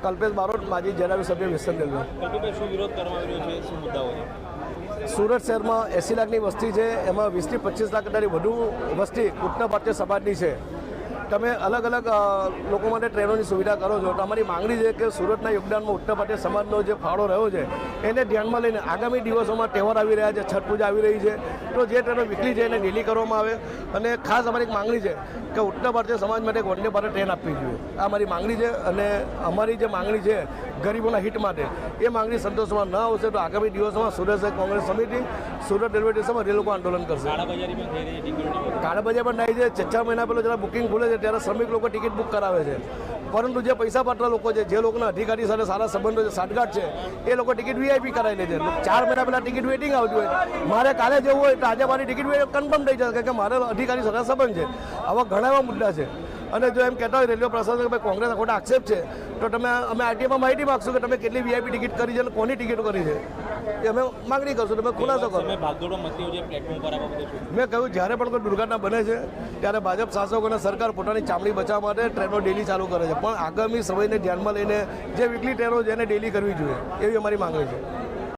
કલ્પેશ બારોટ, માજી જણાવી સભ્ય વિસ્તન રેલવે. શું વિરોધ કરવામાં આવ્યો છે, શું મુદ્દાઓ છે? સુરત શહેરમાં 80 લાખની વસ્તી છે, એમાં 20 થી 25 લાખ કરતાં વધુ વસ્તી ઉત્તર ભારતીય સમાજની છે. તમે અલગ અલગ લોકો માટે ટ્રેનોની સુવિધા કરો છો, તો અમારી માંગણી છે કે સુરતના યોગદાનમાં ઉત્તર ભારતીય સમાજનો જે ફાળો રહ્યો છે એને ધ્યાનમાં લઈને આગામી દિવસોમાં તહેવાર આવી રહ્યા છે, છઠ પૂજા આવી રહી છે, તો જે ટ્રેનો વીકલી છે એને ડેલી કરવામાં આવે. અને ખાસ અમારી એક માંગણી છે કે ઉત્તર ભારતીય સમાજ માટે એક વંદે ભારત ટ્રેન આપવી જોઈએ. આ અમારી માંગણી છે. અને અમારી જે માંગણી છે ગરીબોના હિત માટે, એ માંગણી સંતોષમાં ન આવશે તો આગામી દિવસોમાં સુરત શહેર કોંગ્રેસ સમિતિ સુરત રેલવે સ્ટેશનમાં રેલ લોકો આંદોલન કરશે. કાળાબજારી પણ થાય છે. 6 મહિના પહેલાં જ્યારે બુકિંગ ખુલે છે ત્યારે શ્રમિક લોકો ટિકિટ બુક કરાવે છે, પરંતુ જે પૈસાપાત્ર લોકો છે, જે લોકોના અધિકારી સાથે સારા સંબંધો છે, સાઠગાંઠ છે, એ લોકો ટિકિટ વીઆઈપી કરાવી લે છે. 4 મહિના પહેલાં ટિકિટ વેટિંગ આવતી હોય, મારે કાલે જવું હોય તો આજે મારી ટિકિટ કન્ફર્મ થઈ જશે કે મારે અધિકારી સાથે સંબંધ છે. આવા ઘણા એવા મુદ્દા છે. અને જો એમ કહેતા હોય રેલવે પ્રશાસન કે ભાઈ કોંગ્રેસ ખોટા આક્ષેપ છે, તો તમે અમે આરટીઆઈમાં માહિતી માગશું કે તમે કેટલી વીઆઈપી ટિકિટ કરી છે અને કોની ટિકિટો કરી છે, એ અમે માંગણી કરશું. તમે ખુલાસો કરો. મેં કહ્યું જ્યારે પણ કોઈ દુર્ઘટના બને છે ત્યારે ભાજપ શાસકો અને સરકાર પોતાની ચામડી બચાવવા માટે ટ્રેનો ડેલી ચાલુ કરે છે, પણ આગામી સમયને ધ્યાનમાં લઈને જે વીકલી ટ્રેનો છે એને ડેલી કરવી જોઈએ, એવી અમારી માંગણી છે.